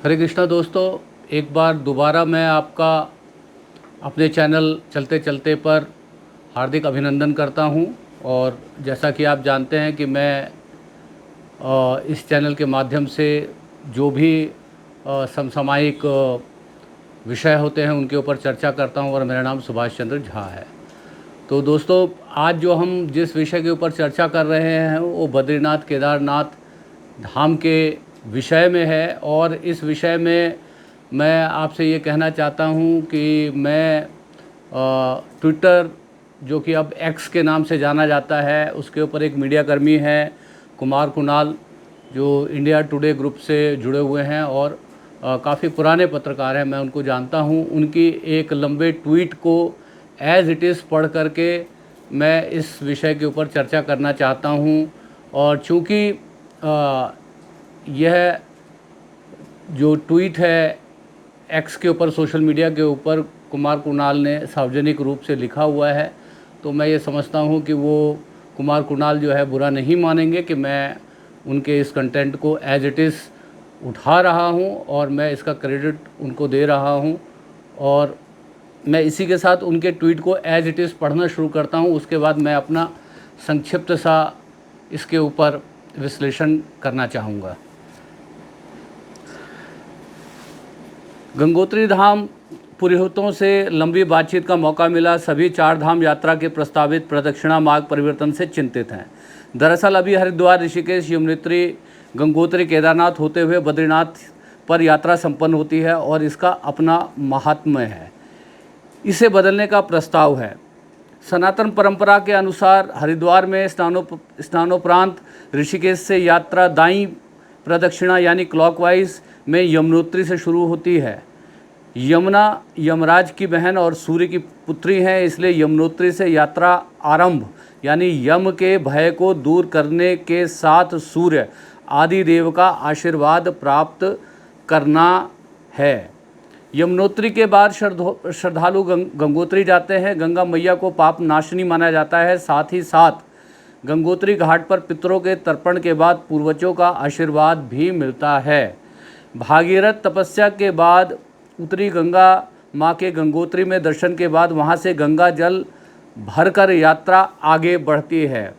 हरे कृष्णा दोस्तों, एक बार दोबारा मैं आपका अपने चैनल चलते चलते पर हार्दिक अभिनंदन करता हूं। और जैसा कि आप जानते हैं कि मैं इस चैनल के माध्यम से जो भी समसामयिक विषय होते हैं उनके ऊपर चर्चा करता हूं, और मेरा नाम सुभाष चंद्र झा है। तो दोस्तों, आज जो हम जिस विषय के ऊपर चर्चा कर रहे हैं वो बद्रीनाथ केदारनाथ धाम के विषय में है। और इस विषय में मैं आपसे ये कहना चाहता हूँ कि मैं ट्विटर, जो कि अब एक्स के नाम से जाना जाता है, उसके ऊपर एक मीडिया कर्मी हैं कुमार कुणाल, जो इंडिया टुडे ग्रुप से जुड़े हुए हैं और काफ़ी पुराने पत्रकार हैं, मैं उनको जानता हूँ। उनकी एक लंबे ट्वीट को एज़ इट इज़ पढ़ करके मैं इस विषय के ऊपर चर्चा करना चाहता हूँ। और चूँकि यह जो ट्वीट है एक्स के ऊपर, सोशल मीडिया के ऊपर कुमार कुणाल ने सार्वजनिक रूप से लिखा हुआ है, तो मैं ये समझता हूँ कि वो कुमार कुणाल जो है बुरा नहीं मानेंगे कि मैं उनके इस कंटेंट को एज इट इज़ उठा रहा हूँ और मैं इसका क्रेडिट उनको दे रहा हूँ। और मैं इसी के साथ उनके ट्वीट को एज इट इज़ पढ़ना शुरू करता हूँ। उसके बाद मैं अपना संक्षिप्त सा इसके ऊपर विश्लेषण करना चाहूँगा। गंगोत्री धाम पुरोहितों से लंबी बातचीत का मौका मिला। सभी चार धाम यात्रा के प्रस्तावित प्रदक्षिणा मार्ग परिवर्तन से चिंतित हैं। दरअसल अभी हरिद्वार, ऋषिकेश, यमुनोत्री, गंगोत्री, केदारनाथ होते हुए बद्रीनाथ पर यात्रा संपन्न होती है और इसका अपना महात्म्य है। इसे बदलने का प्रस्ताव है। सनातन परंपरा के अनुसार हरिद्वार में स्नानोपरांत ऋषिकेश से यात्रा दाईं प्रदक्षिणा यानी क्लॉकवाइज में यमुनोत्री से शुरू होती है। यमुना यमराज की बहन और सूर्य की पुत्री हैं, इसलिए यमुनोत्री से यात्रा आरंभ यानी यम के भय को दूर करने के साथ सूर्य आदि देव का आशीर्वाद प्राप्त करना है। यमुनोत्री के बाद श्रद्धालु गंगोत्री जाते हैं। गंगा मैया को पाप नाशिनी माना जाता है। साथ ही साथ गंगोत्री घाट पर पितरों के तर्पण के बाद पूर्वजों का आशीर्वाद भी मिलता है। भागीरथ तपस्या के बाद उत्तरी गंगा माँ के गंगोत्री में दर्शन के बाद वहाँ से गंगा जल भरकर यात्रा आगे बढ़ती है।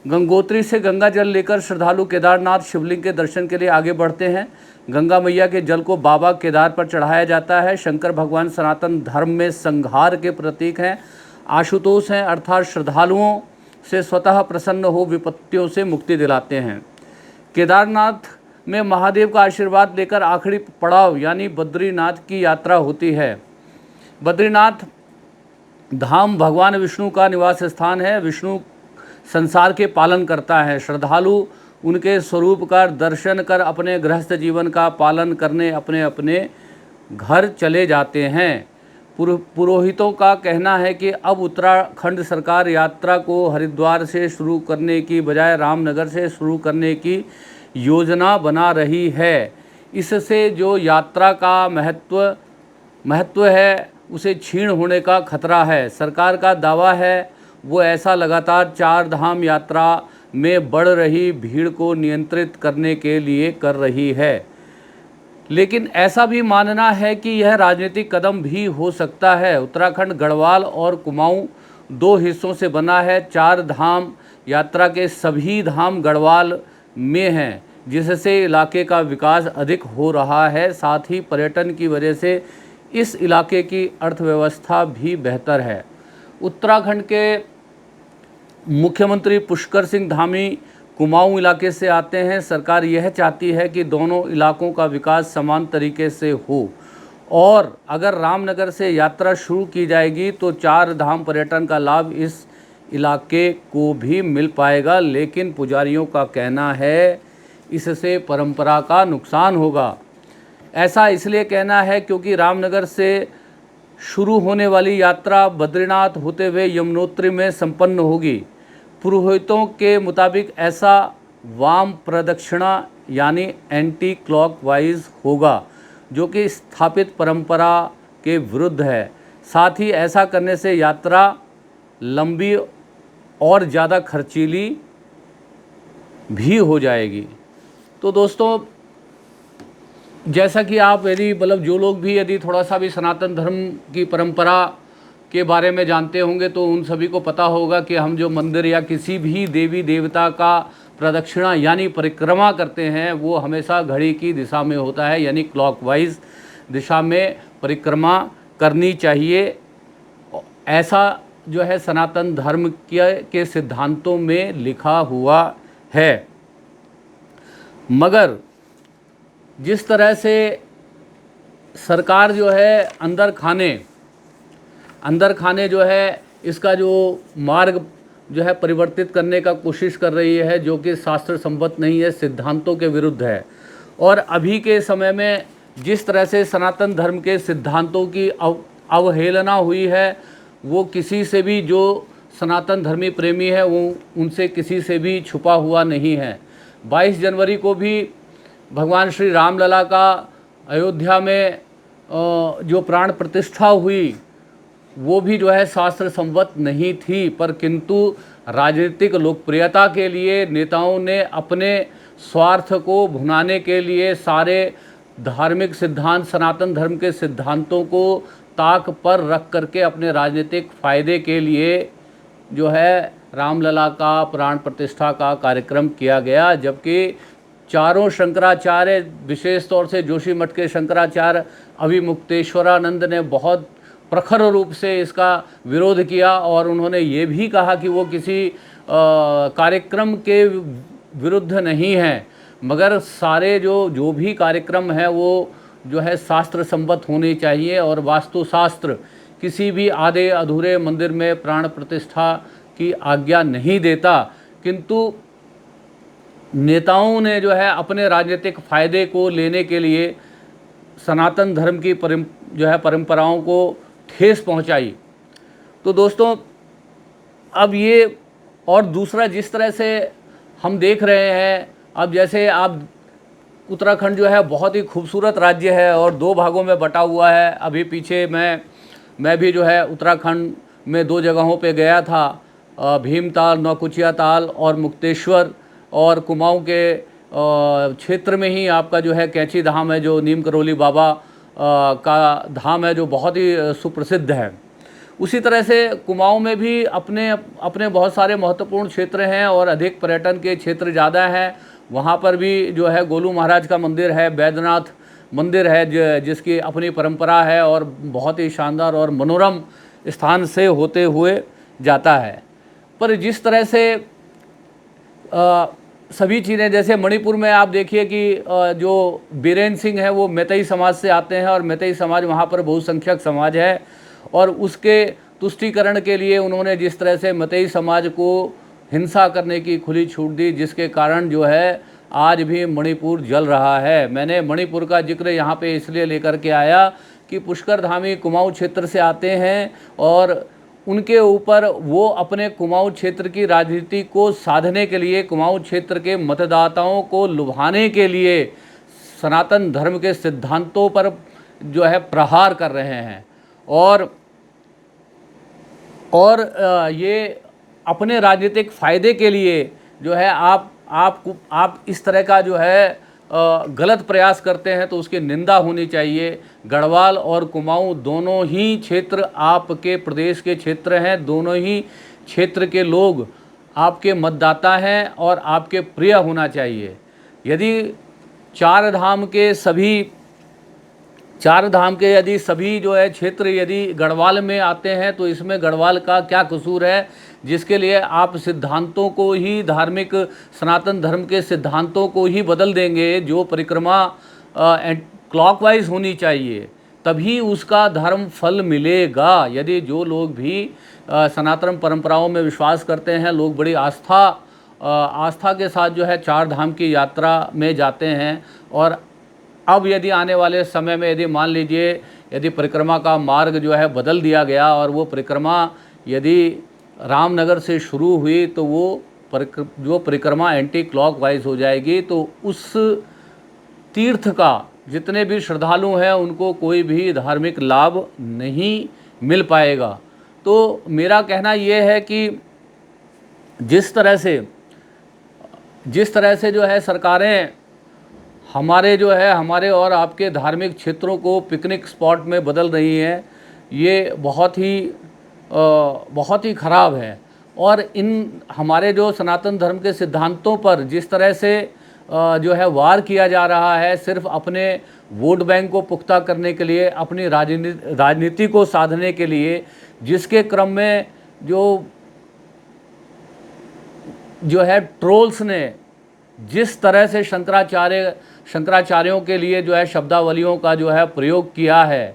गंगोत्री से गंगा जल लेकर श्रद्धालु केदारनाथ शिवलिंग के दर्शन के लिए आगे बढ़ते हैं। गंगा मैया के जल को बाबा केदार पर चढ़ाया जाता है। शंकर भगवान सनातन धर्म में संहार के प्रतीक हैं। आशुतोष हैं, अर्थात श्रद्धालुओं से स्वतः प्रसन्न हो विपत्तियों से मुक्ति दिलाते हैं। केदारनाथ में महादेव का आशीर्वाद लेकर आखिरी पड़ाव यानी बद्रीनाथ की यात्रा होती है। बद्रीनाथ धाम भगवान विष्णु का निवास स्थान है। विष्णु संसार के पालन करता है। श्रद्धालु उनके स्वरूप का दर्शन कर अपने गृहस्थ जीवन का पालन करने अपने अपने घर चले जाते हैं। पुरोहितों का कहना है कि अब उत्तराखंड सरकार यात्रा को हरिद्वार से शुरू करने की बजाय रामनगर से शुरू करने की योजना बना रही है। इससे जो यात्रा का महत्व है उसे क्षीण होने का खतरा है। सरकार का दावा है वो ऐसा लगातार चार धाम यात्रा में बढ़ रही भीड़ को नियंत्रित करने के लिए कर रही है। लेकिन ऐसा भी मानना है कि यह राजनीतिक कदम भी हो सकता है। उत्तराखंड गढ़वाल और कुमाऊं दो हिस्सों से बना है। चार धाम यात्रा के सभी धाम गढ़वाल में हैं, जिससे इलाके का विकास अधिक हो रहा है। साथ ही पर्यटन की वजह से इस इलाके की अर्थव्यवस्था भी बेहतर है। उत्तराखंड के मुख्यमंत्री पुष्कर सिंह धामी कुमाऊं इलाके से आते हैं। सरकार यह चाहती है कि दोनों इलाकों का विकास समान तरीके से हो, और अगर रामनगर से यात्रा शुरू की जाएगी तो चार धाम पर्यटन का लाभ इस इलाके को भी मिल पाएगा। लेकिन पुजारियों का कहना है इससे परंपरा का नुकसान होगा। ऐसा इसलिए कहना है क्योंकि रामनगर से शुरू होने वाली यात्रा बद्रीनाथ होते हुए यमुनोत्री में संपन्न होगी। पुरोहितों के मुताबिक ऐसा वाम प्रदक्षिणा यानी एंटी क्लॉकवाइज होगा, जो कि स्थापित परंपरा के विरुद्ध है। साथ ही ऐसा करने से यात्रा लंबी और ज़्यादा खर्चीली भी हो जाएगी। तो दोस्तों, जैसा कि आप यदि मतलब जो लोग भी यदि थोड़ा सा भी सनातन धर्म की परंपरा के बारे में जानते होंगे तो उन सभी को पता होगा कि हम जो मंदिर या किसी भी देवी देवता का प्रदक्षिणा यानी परिक्रमा करते हैं वो हमेशा घड़ी की दिशा में होता है, यानी क्लॉकवाइज दिशा में परिक्रमा करनी चाहिए। ऐसा जो है सनातन धर्म के सिद्धांतों में लिखा हुआ है। मगर जिस तरह से सरकार जो है अंदर खाने जो है इसका जो मार्ग जो है परिवर्तित करने का कोशिश कर रही है, जो कि शास्त्र संबद्ध नहीं है, सिद्धांतों के विरुद्ध है। और अभी के समय में जिस तरह से सनातन धर्म के सिद्धांतों की अवहेलना हुई है, वो किसी से भी जो सनातन धर्मी प्रेमी है वो उनसे किसी से भी छुपा हुआ नहीं है। 22 जनवरी को भी भगवान श्री रामलला का अयोध्या में जो प्राण प्रतिष्ठा हुई वो भी जो है शास्त्र संबद्ध नहीं थी, पर किंतु राजनीतिक लोकप्रियता के लिए नेताओं ने अपने स्वार्थ को भुनाने के लिए सारे धार्मिक सिद्धांत, सनातन धर्म के सिद्धांतों को ताक पर रख करके अपने राजनीतिक फायदे के लिए जो है रामलला का प्राण प्रतिष्ठा का कार्यक्रम किया गया। जबकि चारों शंकराचार्य, विशेष तौर से जोशी मठ के शंकराचार्य अभिमुक्तेश्वरानंद ने बहुत प्रखर रूप से इसका विरोध किया और उन्होंने ये भी कहा कि वो किसी कार्यक्रम के विरुद्ध नहीं है, मगर सारे जो भी कार्यक्रम है वो जो है शास्त्र संबद्ध होने चाहिए। और वास्तुशास्त्र किसी भी आधे अधूरे मंदिर में प्राण प्रतिष्ठा की आज्ञा नहीं देता, किंतु नेताओं ने जो है अपने राजनीतिक फायदे को लेने के लिए सनातन धर्म की परंपराओं को ठेस पहुंचाई। तो दोस्तों अब ये, और दूसरा जिस तरह से हम देख रहे हैं, अब जैसे आप उत्तराखंड जो है बहुत ही खूबसूरत राज्य है और 2 भागों में बटा हुआ है। अभी पीछे मैं भी जो है उत्तराखंड में 2 जगहों पे गया था, भीमताल, नौकुचिया ताल और मुक्तेश्वर। और कुमाऊं के क्षेत्र में ही आपका जो है कैंची धाम है, जो नीम करोली बाबा का धाम है, जो बहुत ही सुप्रसिद्ध है। उसी तरह से कुमाऊं में भी अपने बहुत सारे महत्वपूर्ण क्षेत्र हैं और अधिक पर्यटन के क्षेत्र ज़्यादा हैं। वहाँ पर भी जो है गोलू महाराज का मंदिर है, बैद्यनाथ मंदिर है, जिसकी अपनी परंपरा है और बहुत ही शानदार और मनोरम स्थान से होते हुए जाता है। पर जिस तरह से सभी चीज़ें, जैसे मणिपुर में आप देखिए कि जो बीरेन सिंह है वो मैतेई समाज से आते हैं और मैतेई समाज वहाँ पर बहुसंख्यक समाज है, और उसके तुष्टीकरण के लिए उन्होंने जिस तरह से मैतेई समाज को हिंसा करने की खुली छूट दी, जिसके कारण जो है आज भी मणिपुर जल रहा है। मैंने मणिपुर का जिक्र यहाँ पे इसलिए लेकर के आया कि पुष्कर धामी कुमाऊं क्षेत्र से आते हैं और उनके ऊपर वो अपने कुमाऊं क्षेत्र की राजनीति को साधने के लिए, कुमाऊं क्षेत्र के मतदाताओं को लुभाने के लिए सनातन धर्म के सिद्धांतों पर जो है प्रहार कर रहे हैं। और ये अपने राजनीतिक फ़ायदे के लिए जो है आप इस तरह का जो है गलत प्रयास करते हैं तो उसकी निंदा होनी चाहिए। गढ़वाल और कुमाऊं दोनों ही क्षेत्र आपके प्रदेश के क्षेत्र हैं, दोनों ही क्षेत्र के लोग आपके मतदाता हैं और आपके प्रिय होना चाहिए। यदि चार धाम के यदि सभी जो है क्षेत्र यदि गढ़वाल में आते हैं तो इसमें गढ़वाल का क्या कसूर है, जिसके लिए आप सिद्धांतों को ही, धार्मिक सनातन धर्म के सिद्धांतों को ही बदल देंगे। जो परिक्रमा क्लॉकवाइज होनी चाहिए तभी उसका धर्म फल मिलेगा। यदि जो लोग भी सनातन परंपराओं में विश्वास करते हैं, लोग बड़ी आस्था के साथ जो है 4 धाम की यात्रा में जाते हैं, और अब यदि आने वाले समय में यदि मान लीजिए यदि परिक्रमा का मार्ग जो है बदल दिया गया और वो परिक्रमा यदि रामनगर से शुरू हुई तो वो जो परिक्रमा एंटी क्लॉकवाइज हो जाएगी, तो उस तीर्थ का जितने भी श्रद्धालु हैं उनको कोई भी धार्मिक लाभ नहीं मिल पाएगा। तो मेरा कहना ये है कि जिस तरह से जो है सरकारें हमारे जो है हमारे और आपके धार्मिक क्षेत्रों को पिकनिक स्पॉट में बदल रही हैं, ये बहुत ही ख़राब है। और इन हमारे जो सनातन धर्म के सिद्धांतों पर जिस तरह से जो है वार किया जा रहा है, सिर्फ अपने वोट बैंक को पुख्ता करने के लिए, अपनी राजनीति को साधने के लिए, जिसके क्रम में जो है ट्रोल्स ने जिस तरह से शंकराचार्यों के लिए जो है शब्दावलियों का जो है प्रयोग किया है,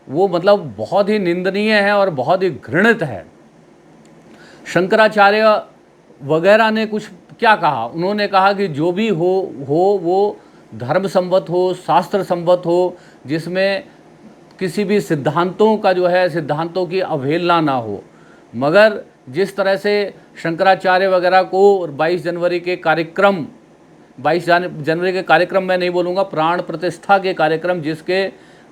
वो मतलब बहुत ही निंदनीय है और बहुत ही घृणित है। शंकराचार्य वगैरह ने कुछ क्या कहा? उन्होंने कहा कि जो भी हो वो धर्म संबद्ध हो, शास्त्र संबद्ध हो, जिसमें किसी भी सिद्धांतों का जो है सिद्धांतों की अवहेलना ना हो। मगर जिस तरह से शंकराचार्य वगैरह को 22 जनवरी के कार्यक्रम मैं नहीं बोलूँगा, प्राण प्रतिष्ठा के कार्यक्रम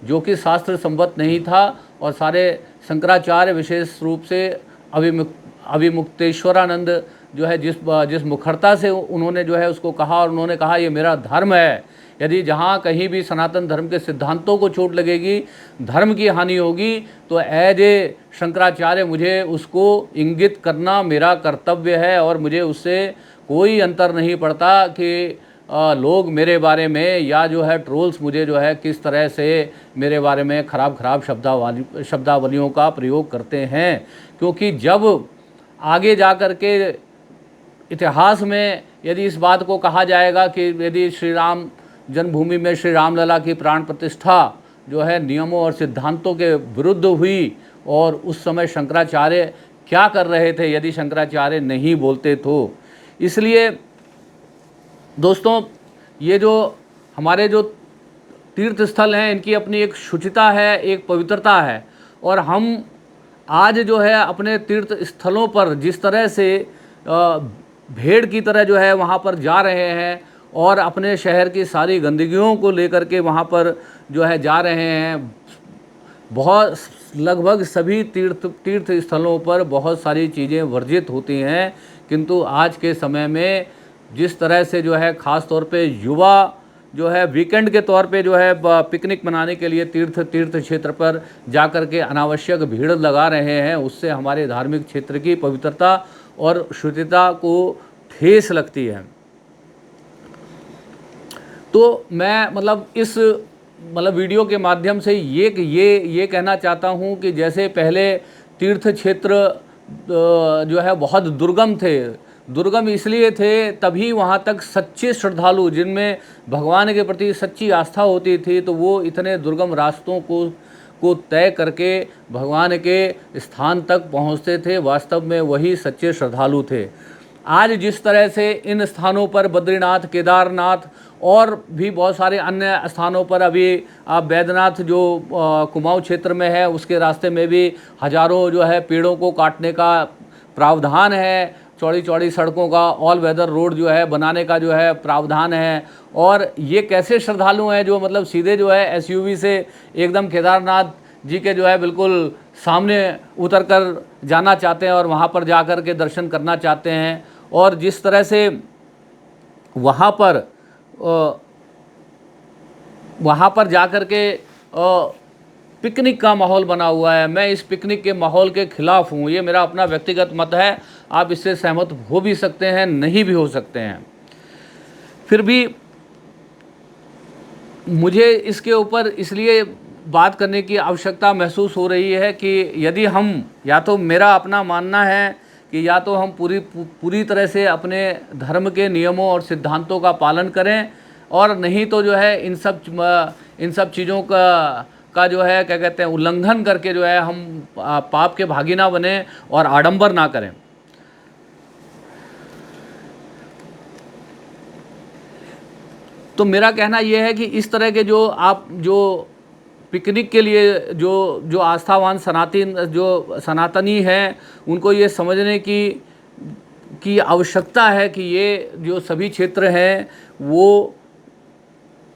जो कि शास्त्र संबद्ध नहीं था, और सारे शंकराचार्य विशेष रूप से अभिमुक्तेश्वरानंद जो है जिस मुखरता से उन्होंने जो है उसको कहा, और उन्होंने कहा ये मेरा धर्म है, यदि जहाँ कहीं भी सनातन धर्म के सिद्धांतों को चोट लगेगी, धर्म की हानि होगी, तो एज ए शंकराचार्य मुझे उसको इंगित करना मेरा कर्तव्य है। और मुझे उससे कोई अंतर नहीं पड़ता कि लोग मेरे बारे में या जो है ट्रोल्स मुझे जो है किस तरह से मेरे बारे में खराब शब्दावलियों का प्रयोग करते हैं। क्योंकि जब आगे जा कर के इतिहास में यदि इस बात को कहा जाएगा कि यदि श्री राम जन्मभूमि में श्री रामलला की प्राण प्रतिष्ठा जो है नियमों और सिद्धांतों के विरुद्ध हुई, और उस समय शंकराचार्य क्या कर रहे थे यदि शंकराचार्य नहीं बोलते तो। इसलिए दोस्तों, ये जो हमारे जो तीर्थ स्थल हैं, इनकी अपनी एक शुचिता है, एक पवित्रता है, और हम आज जो है अपने तीर्थ स्थलों पर जिस तरह से भेड़ की तरह जो है वहाँ पर जा रहे हैं, और अपने शहर की सारी गंदगियों को लेकर के वहाँ पर जो है जा रहे हैं। बहुत लगभग सभी तीर्थ स्थलों पर बहुत सारी चीज़ें वर्जित होती हैं, किंतु आज के समय में जिस तरह से जो है ख़ास तौर पे युवा जो है वीकेंड के तौर पे जो है पिकनिक मनाने के लिए तीर्थ क्षेत्र पर जाकर के अनावश्यक भीड़ लगा रहे हैं, उससे हमारे धार्मिक क्षेत्र की पवित्रता और शुचिता को ठेस लगती है। तो मैं इस वीडियो के माध्यम से ये कहना चाहता हूँ कि जैसे पहले तीर्थ क्षेत्र जो है बहुत दुर्गम थे, दुर्गम इसलिए थे तभी वहाँ तक सच्चे श्रद्धालु जिनमें भगवान के प्रति सच्ची आस्था होती थी, तो वो इतने दुर्गम रास्तों को तय करके भगवान के स्थान तक पहुँचते थे। वास्तव में वही सच्चे श्रद्धालु थे। आज जिस तरह से इन स्थानों पर बद्रीनाथ, केदारनाथ और भी बहुत सारे अन्य स्थानों पर, अभी आप बैद्यनाथ जो कुमाऊं क्षेत्र में है उसके रास्ते में भी हजारों जो है पेड़ों को काटने का प्रावधान है, चौड़ी चौड़ी सड़कों का ऑल वेदर रोड जो है बनाने का जो है प्रावधान है। और ये कैसे श्रद्धालु हैं जो सीधे जो है एसयूवी से एकदम केदारनाथ जी के जो है बिल्कुल सामने उतर कर जाना चाहते हैं और वहाँ पर जा कर के दर्शन करना चाहते हैं। और जिस तरह से वहाँ पर जा कर के पिकनिक का माहौल बना हुआ है, मैं इस पिकनिक के माहौल के खिलाफ हूँ। ये मेरा अपना व्यक्तिगत मत है, आप इससे सहमत हो भी सकते हैं, नहीं भी हो सकते हैं। फिर भी मुझे इसके ऊपर इसलिए बात करने की आवश्यकता महसूस हो रही है कि यदि हम, या तो मेरा अपना मानना है कि या तो हम पूरी तरह से अपने धर्म के नियमों और सिद्धांतों का पालन करें, और नहीं तो जो है इन सब चीज़ों का जो है क्या कहते हैं उल्लंघन करके जो है हम पाप के भागी ना बने और आडंबर ना करें। तो मेरा कहना यह है कि इस तरह के जो पिकनिक के लिए जो आस्थावान सनातनी हैं, उनको ये समझने की आवश्यकता है कि ये जो सभी क्षेत्र हैं वो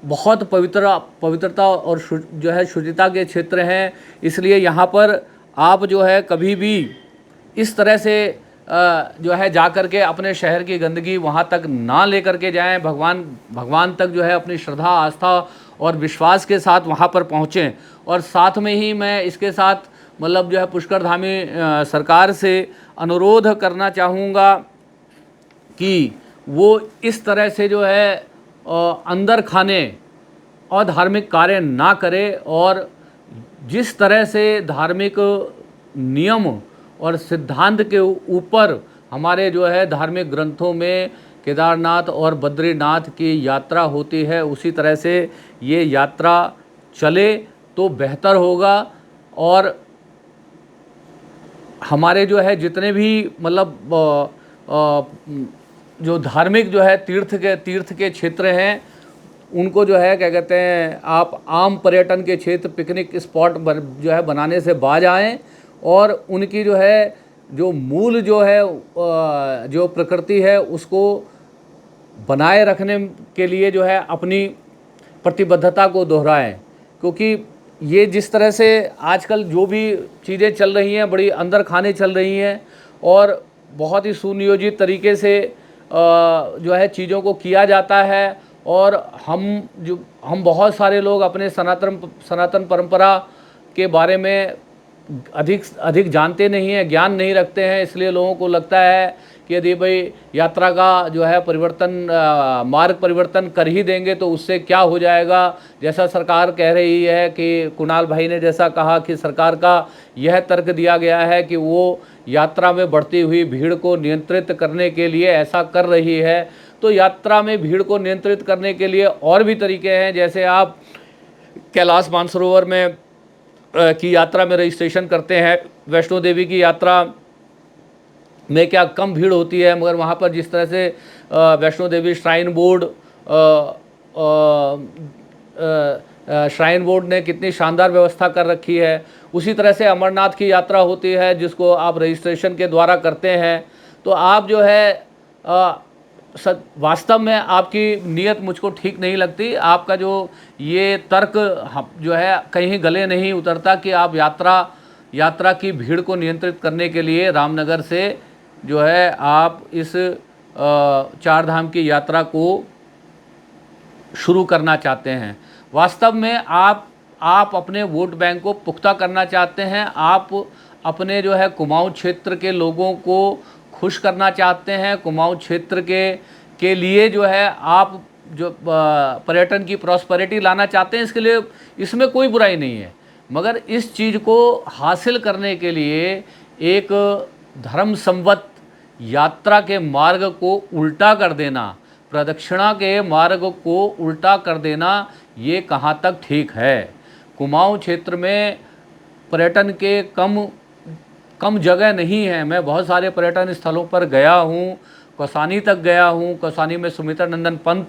बहुत पवित्रता और जो है शुचिता के क्षेत्र हैं। इसलिए यहाँ पर आप जो है कभी भी इस तरह से जो है जा कर के अपने शहर की गंदगी वहाँ तक ना ले करके जाएं, भगवान तक जो है अपनी श्रद्धा, आस्था और विश्वास के साथ वहाँ पर पहुँचें। और साथ में ही मैं इसके साथ मतलब जो है पुष्कर धामी सरकार से अनुरोध करना चाहूँगा कि वो इस तरह से जो है अंदर खाने और धार्मिक कार्य ना करे, और जिस तरह से धार्मिक नियम और सिद्धांत के ऊपर हमारे जो है धार्मिक ग्रंथों में केदारनाथ और बद्रीनाथ की यात्रा होती है, उसी तरह से ये यात्रा चले तो बेहतर होगा। और हमारे जो है जितने भी मतलब जो धार्मिक जो है तीर्थ के क्षेत्र हैं, उनको जो है क्या कहते हैं, आप आम पर्यटन के क्षेत्र, पिकनिक स्पॉट जो है बनाने से बाज आएँ, और उनकी जो है जो मूल जो है जो प्रकृति है उसको बनाए रखने के लिए जो है अपनी प्रतिबद्धता को दोहराएं। क्योंकि ये जिस तरह से आजकल जो भी चीज़ें चल रही हैं, बड़ी अंदर खाने चल रही हैं, और बहुत ही सुनियोजित तरीके से जो है चीज़ों को किया जाता है, और हम बहुत सारे लोग अपने सनातन परंपरा के बारे में अधिक जानते नहीं हैं, ज्ञान नहीं रखते हैं। इसलिए लोगों को लगता है कि यदि भाई यात्रा का जो है मार्ग परिवर्तन कर ही देंगे तो उससे क्या हो जाएगा। जैसा सरकार कह रही है कि कुणाल भाई ने जैसा कहा कि सरकार का यह तर्क दिया गया है कि वो यात्रा में बढ़ती हुई भीड़ को नियंत्रित करने के लिए ऐसा कर रही है। तो यात्रा में भीड़ को नियंत्रित करने के लिए और भी तरीके हैं। जैसे आप कैलाश मानसरोवर में की यात्रा में रजिस्ट्रेशन करते हैं, वैष्णो देवी की यात्रा में क्या कम भीड़ होती है, मगर वहाँ पर जिस तरह से वैष्णो देवी श्राइन बोर्ड ने कितनी शानदार व्यवस्था कर रखी है, उसी तरह से अमरनाथ की यात्रा होती है जिसको आप रजिस्ट्रेशन के द्वारा करते हैं। तो आप जो है वास्तव में आपकी नीयत मुझको ठीक नहीं लगती। आपका जो ये तर्क जो है कहीं गले नहीं उतरता कि आप यात्रा की भीड़ को नियंत्रित करने के लिए रामनगर से जो है आप इस चार धाम की यात्रा को शुरू करना चाहते हैं। वास्तव में आप अपने वोट बैंक को पुख्ता करना चाहते हैं। आप अपने जो है कुमाऊं क्षेत्र के लोगों को खुश करना चाहते हैं। कुमाऊं क्षेत्र के लिए जो है आप जो पर्यटन की प्रॉस्पेरिटी लाना चाहते हैं, इसके लिए इसमें कोई बुराई नहीं है। मगर इस चीज़ को हासिल करने के लिए एक धर्म संवत यात्रा के मार्ग को उल्टा कर देना, प्रदक्षिणा के मार्ग को उल्टा कर देना, ये कहाँ तक ठीक है। कुमाऊं क्षेत्र में पर्यटन के कम जगह नहीं है। मैं बहुत सारे पर्यटन स्थलों पर गया हूँ, कौसानी तक गया हूँ। कौसानी में सुमित्रानंदन पंत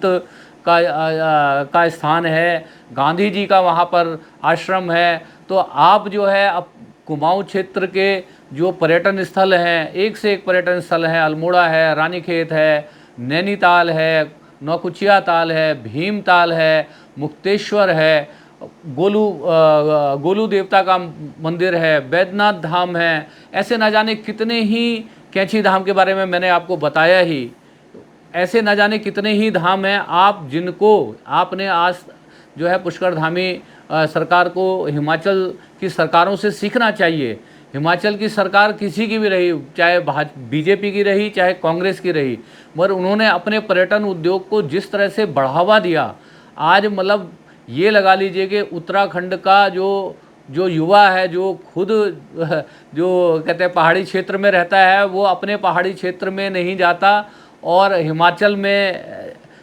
का स्थान है, गांधी जी का वहाँ पर आश्रम है। तो आप जो है अब कुमाऊं क्षेत्र के जो पर्यटन स्थल हैं, एक से एक पर्यटन स्थल हैं। अल्मोड़ा है, रानीखेत है, नैनीताल है, नौकुचिया ताल है, भीमताल है, मुक्तेश्वर है, गोलू देवता का मंदिर है, बैद्यनाथ धाम है। ऐसे न जाने कितने ही, कैंची धाम के बारे में मैंने आपको बताया ही, ऐसे न जाने कितने ही धाम हैं आप जिनको आपने आज जो है पुष्कर धामी सरकार को हिमाचल की सरकारों से सीखना चाहिए। हिमाचल की सरकार किसी की भी रही, चाहे बीजेपी की रही चाहे कांग्रेस की रही, मगर उन्होंने अपने पर्यटन उद्योग को जिस तरह से बढ़ावा दिया, आज मतलब ये लगा लीजिए कि उत्तराखंड का जो युवा है, जो खुद जो कहते हैं पहाड़ी क्षेत्र में रहता है, वो अपने पहाड़ी क्षेत्र में नहीं जाता और हिमाचल में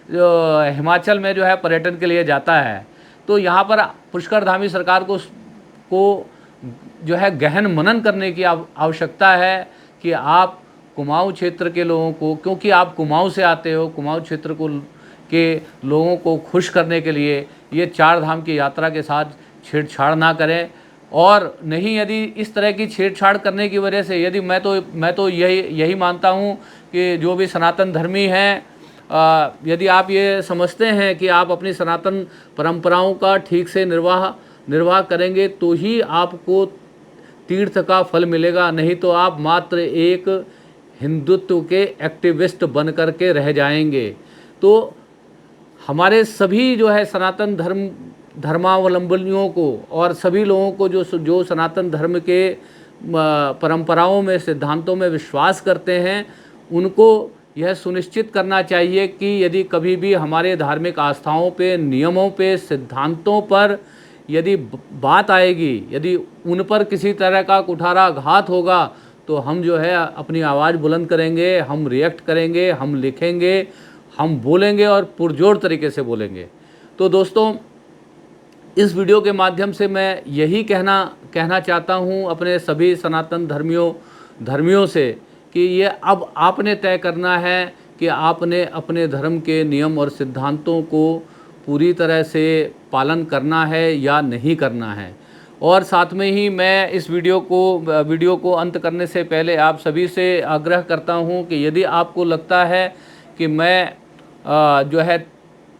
जो है पर्यटन के लिए जाता है। तो यहाँ पर पुष्कर धामी सरकार को जो है गहन मनन करने की आवश्यकता है कि आप कुमाऊं क्षेत्र के लोगों को, क्योंकि आप कुमाऊं से आते हो, कुमाऊं क्षेत्र के लोगों को खुश करने के लिए ये चार धाम की यात्रा के साथ छेड़छाड़ ना करें। और नहीं, यदि इस तरह की छेड़छाड़ करने की वजह से, यदि मैं तो यही मानता हूँ कि जो भी सनातन धर्मी हैं, यदि आप ये समझते हैं कि आप अपनी सनातन परंपराओं का ठीक से निर्वाह करेंगे तो ही आपको तीर्थ का फल मिलेगा। नहीं तो आप मात्र एक हिंदुत्व के एक्टिविस्ट बन कर के रह जाएंगे। तो हमारे सभी जो है सनातन धर्मावलंबियों को और सभी लोगों को जो सनातन धर्म के परंपराओं में, सिद्धांतों में विश्वास करते हैं, उनको यह सुनिश्चित करना चाहिए कि यदि कभी भी हमारे धार्मिक आस्थाओं पे, नियमों पे, सिद्धांतों पर यदि बात आएगी, यदि उन पर किसी तरह का कुठाराघात होगा, तो हम जो है अपनी आवाज़ बुलंद करेंगे, हम रिएक्ट करेंगे, हम लिखेंगे, हम बोलेंगे और पुरजोर तरीके से बोलेंगे। तो दोस्तों, इस वीडियो के माध्यम से मैं यही कहना चाहता हूँ अपने सभी सनातन धर्मियों से कि ये अब आपने तय करना है कि आपने अपने धर्म के नियम और सिद्धांतों को पूरी तरह से पालन करना है या नहीं करना है। और साथ में ही मैं इस वीडियो को अंत करने से पहले आप सभी से आग्रह करता हूं कि यदि आपको लगता है कि मैं जो है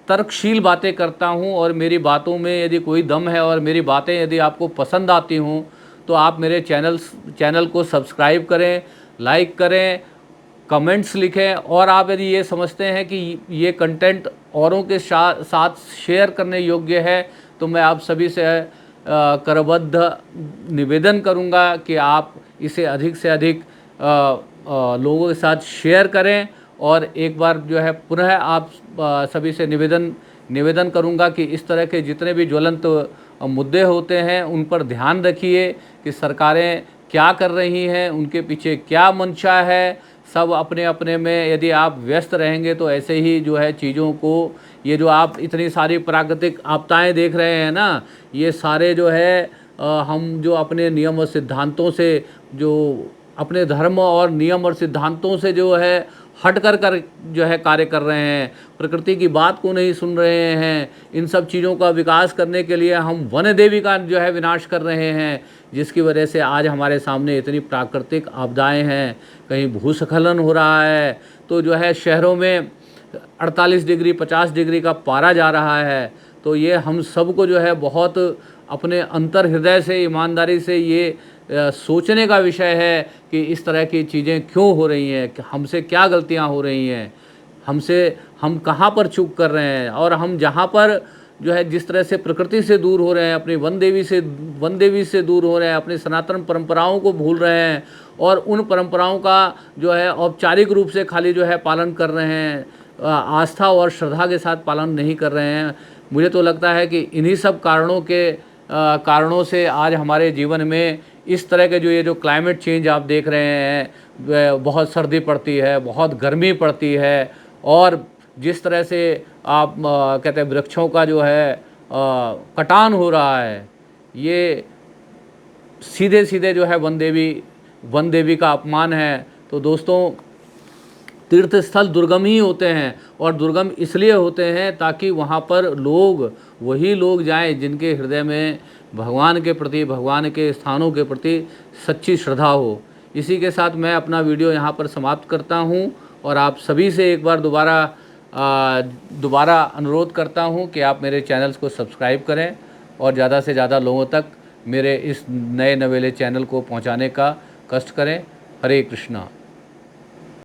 तर्कशील बातें करता हूं और मेरी बातों में यदि कोई दम है और मेरी बातें यदि आपको पसंद आती हों, तो आप मेरे चैनल को सब्सक्राइब करें, लाइक करें, कमेंट्स लिखें। और आप यदि ये समझते हैं कि ये कंटेंट औरों के साथ शेयर करने योग्य है, तो मैं आप सभी से करबद्ध निवेदन करूंगा कि आप इसे अधिक से अधिक लोगों के साथ शेयर करें। और एक बार जो है पुनः आप सभी से निवेदन करूंगा कि इस तरह के जितने भी ज्वलंत मुद्दे होते हैं उन पर ध्यान रखिए कि सरकारें क्या कर रही हैं, उनके पीछे क्या मंशा है। सब अपने अपने में यदि आप व्यस्त रहेंगे तो ऐसे ही जो है चीज़ों को, ये जो आप इतनी सारी प्राकृतिक आपदाएं देख रहे हैं ना, ये सारे जो है हम जो अपने नियम और सिद्धांतों से, जो अपने धर्म और नियम और सिद्धांतों से जो है हट कर जो है कार्य कर रहे हैं, प्रकृति की बात को नहीं सुन रहे हैं, इन सब चीज़ों का विकास करने के लिए हम वन देवी का जो है विनाश कर रहे हैं, जिसकी वजह से आज हमारे सामने इतनी प्राकृतिक आपदाएं हैं। कहीं भूस्खलन हो रहा है, तो जो है शहरों में 48 डिग्री 50 डिग्री का पारा जा रहा है। तो ये हम सबको जो है बहुत अपने अंतर हृदय से, ईमानदारी से ये सोचने का विषय है कि इस तरह की चीज़ें क्यों हो रही हैं, कि हमसे क्या गलतियां हो रही हैं, हम कहाँ पर चूक कर रहे हैं। और हम जहाँ पर जो है जिस तरह से प्रकृति से दूर हो रहे हैं, अपनी वन देवी से दूर हो रहे हैं, अपनी सनातन परंपराओं को भूल रहे हैं और उन परंपराओं का जो है औपचारिक रूप से खाली जो है पालन कर रहे हैं, आस्था और श्रद्धा के साथ पालन नहीं कर रहे हैं। मुझे तो लगता है कि इन्हीं सब कारणों से आज हमारे जीवन में इस तरह के ये जो क्लाइमेट चेंज आप देख रहे हैं, बहुत सर्दी पड़ती है, बहुत गर्मी पड़ती है, और जिस तरह से आप कहते हैं वृक्षों का जो है कटान हो रहा है, ये सीधे जो है वन देवी का अपमान है। तो दोस्तों, तीर्थ स्थल दुर्गम ही होते हैं, और दुर्गम इसलिए होते हैं ताकि वहाँ पर वही लोग जाएं जिनके हृदय में भगवान के प्रति, भगवान के स्थानों के प्रति सच्ची श्रद्धा हो। इसी के साथ मैं अपना वीडियो यहाँ पर समाप्त करता हूँ और आप सभी से एक बार दोबारा अनुरोध करता हूँ कि आप मेरे चैनल्स को सब्सक्राइब करें और ज़्यादा से ज़्यादा लोगों तक मेरे इस नए नवेले चैनल को पहुँचाने का कष्ट करें। हरे कृष्णा।